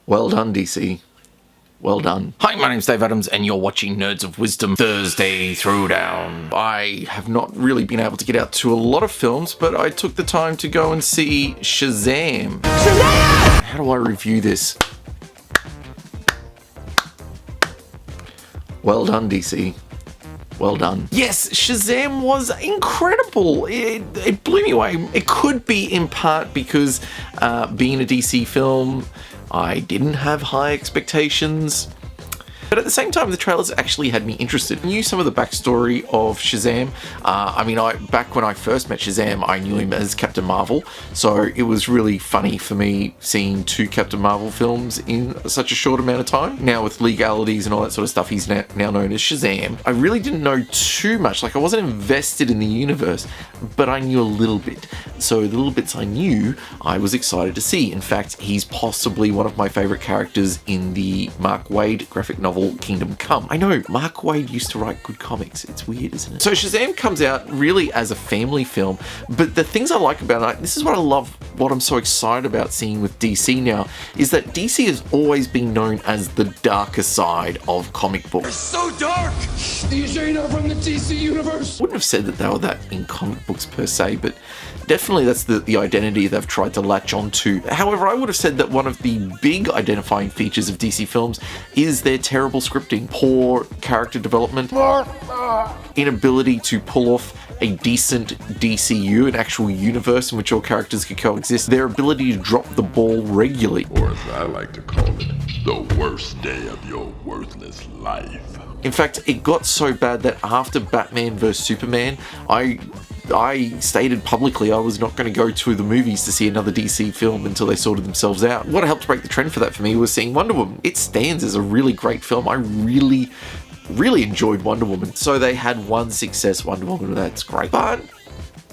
Well done, DC. Well done. Hi, my name's Dave Adams, and you're watching Nerds of Wisdom Thursday Throwdown. I have not really been able to get out to a lot of films, but I took the time to go and see Shazam. Shazam! How do I review this? Well done, DC. Well done. Yes, Shazam was incredible. It blew me away. It could be in part because being a DC film, I didn't have high expectations. But at the same time, the trailers actually had me interested. I knew some of the backstory of Shazam. Back when I first met Shazam, I knew him as Captain Marvel. So it was really funny for me seeing two Captain Marvel films in such a short amount of time. Now with legalities and all that sort of stuff, he's now known as Shazam. I really didn't know too much. Like, I wasn't invested in the universe, but I knew a little bit. So the little bits I knew, I was excited to see. In fact, he's possibly one of my favorite characters in the Mark Waid graphic novel Kingdom Come. I know, Mark Waid used to write good comics. It's weird, isn't it? So Shazam comes out really as a family film, but the things I like about it, this is what I love, what I'm so excited about seeing with DC now, is that DC has always been known as the darker side of comic books. It's so dark! These are not from the DC universe! Wouldn't have said that they were that in comic books per se, but definitely that's the identity they've tried to latch onto. However, I would have said that one of the big identifying features of DC films is their terrible scripting, poor character development, inability to pull off a decent DCU, an actual universe in which all characters could coexist, their ability to drop the ball regularly. Or as I like to call it, the worst day of your worthless life. In fact, it got so bad that after Batman vs Superman, I stated publicly I was not going to go to the movies to see another DC film until they sorted themselves out. What helped break the trend for that for me was seeing Wonder Woman. It stands as a really great film. I really enjoyed Wonder Woman. So they had one success, Wonder Woman, that's great. But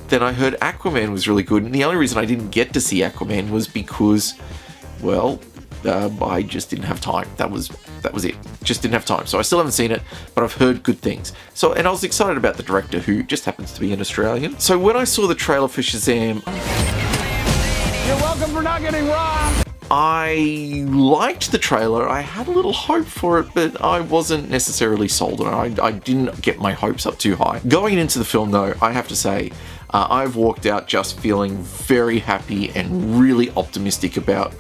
then I heard Aquaman was really good, and the only reason I didn't get to see Aquaman was because, well, I just didn't have time. That was it. Just didn't have time. So I still haven't seen it, but I've heard good things. So, and I was excited about the director, who just happens to be an Australian. So when I saw the trailer for Shazam, You're welcome for not getting robbed! I liked the trailer. I had a little hope for it, but I wasn't necessarily sold on it. I didn't get my hopes up too high. Going into the film, though, I have to say, I've walked out just feeling very happy and really optimistic about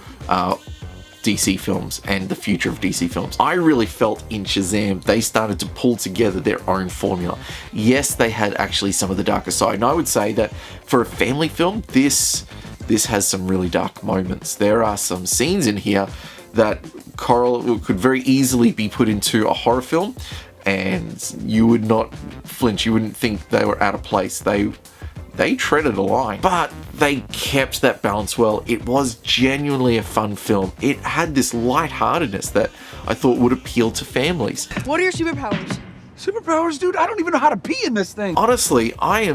DC films and the future of DC films. I really felt in Shazam they started to pull together their own formula. Yes, they had actually some of the darker side, and I would say that for a family film, this has some really dark moments. There are some scenes in here that could very easily be put into a horror film, and you would not flinch. You wouldn't think they were out of place. They treaded a line, but they kept that balance well. It was genuinely a fun film. It had this lightheartedness that I thought would appeal to families. What are your superpowers? Superpowers, dude? I don't even know how to pee in this thing! Honestly, I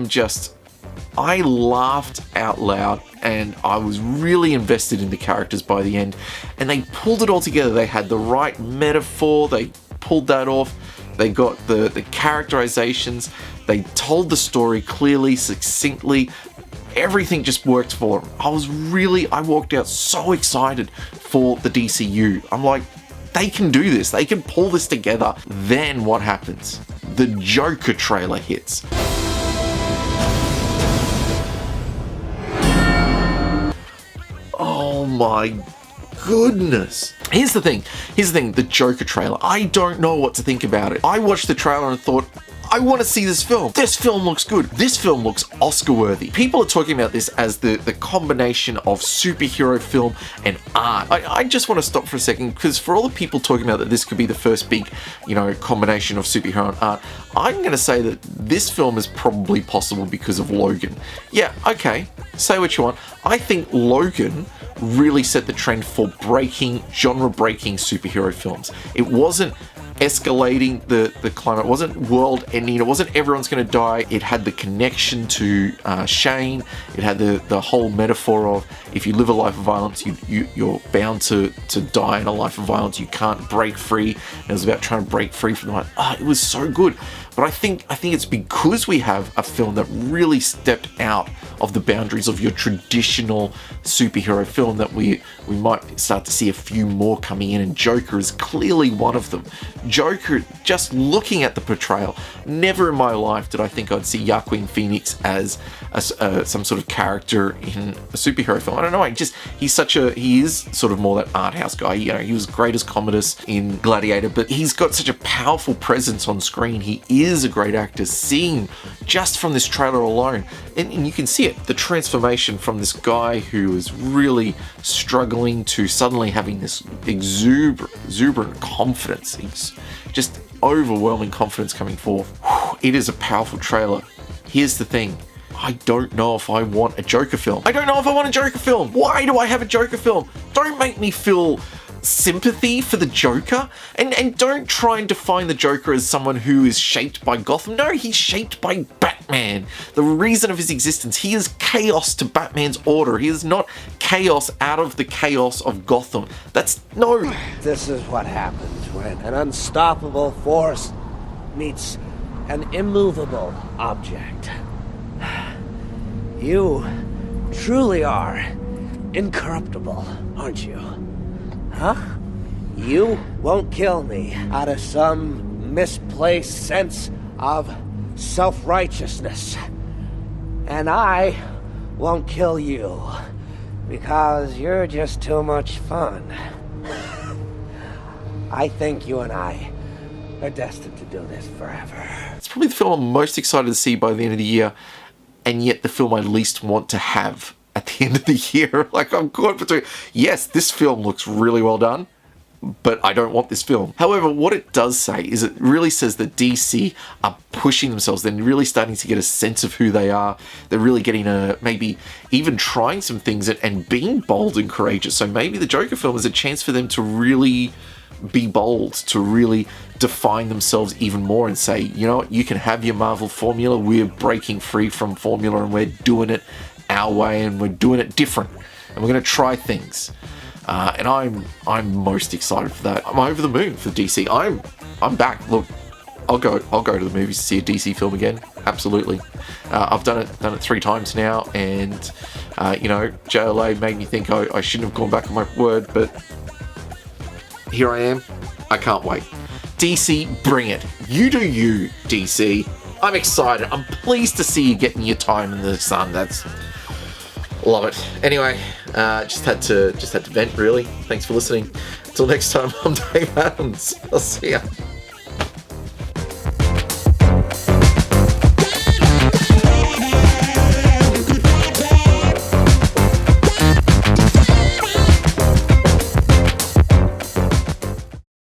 laughed out loud, and I was really invested in the characters by the end, and they pulled it all together. They had the right metaphor, they pulled that off, they got the characterizations, they told the story clearly, succinctly. Everything just worked for them. I walked out so excited for the DCU. I'm like, they can do this, they can pull this together. Then what happens? The Joker trailer hits. Oh my goodness. Here's the thing, the Joker trailer. I don't know what to think about it. I watched the trailer and thought, I want to see this film. This film looks good. This film looks Oscar worthy. People are talking about this as the combination of superhero film and art. I just want to stop for a second, because for all the people talking about that this could be the first big, combination of superhero and art, I'm going to say that this film is probably possible because of Logan. Yeah, okay, say what you want. I think Logan really set the trend for genre-breaking superhero films. It wasn't escalating the climate, it wasn't world ending, it wasn't everyone's going to die. It had the connection to Shane. It had the whole metaphor of, if you live a life of violence, you're bound to die in a life of violence. You can't break free. And it was about trying to break free from it was so good. But I think it's because we have a film that really stepped out of the boundaries of your traditional superhero film that we might start to see a few more coming in, and Joker is clearly one of them. Joker, just looking at the portrayal, never in my life did I think I'd see Joaquin Phoenix as some sort of character in a superhero film. I don't know, he is sort of more that art house guy. You know, he was great as Commodus in Gladiator, but he's got such a powerful presence on screen. He is a great actor, seen just from this trailer alone. And you can see it, the transformation from this guy who is really struggling to suddenly having this exuberant confidence. Just overwhelming confidence coming forth. It is a powerful trailer. Here's the thing. I don't know if I want a Joker film. I don't know if I want a Joker film. Why do I have a Joker film? Don't make me feel sympathy for the Joker, and don't try and define the Joker as someone who is shaped by Gotham. No, he's shaped by Batman. The reason of his existence. He is chaos to Batman's order. He is not chaos out of the chaos of Gotham. No. This is what happens when an unstoppable force meets an immovable object. You truly are incorruptible, aren't you? Huh? You won't kill me out of some misplaced sense of self-righteousness. And I won't kill you because you're just too much fun. I think you and I are destined to do this forever. It's probably the film I'm most excited to see by the end of the year, and yet the film I least want to have at the end of the year. Like, I'm caught between, yes, this film looks really well done, but I don't want this film. However, what it does say is it really says that DC are pushing themselves. They're really starting to get a sense of who they are. They're really getting maybe even trying some things and being bold and courageous. So maybe the Joker film is a chance for them to really be bold, to really define themselves even more and say, you know what, you can have your Marvel formula. We're breaking free from formula and we're doing it our way, and we're doing it different, and we're going to try things. And I'm most excited for that. I'm over the moon for DC. I'm back. Look, I'll go to the movies to see a DC film again. Absolutely. I've done it 3 times now, and JLA made me think I shouldn't have gone back on my word, but here I am. I can't wait. DC, bring it. You do you, DC. I'm excited. I'm pleased to see you getting your time in the sun. Love it. Anyway, just had to vent, really. Thanks for listening. Until next time, I'm Dave Adams. I'll see ya.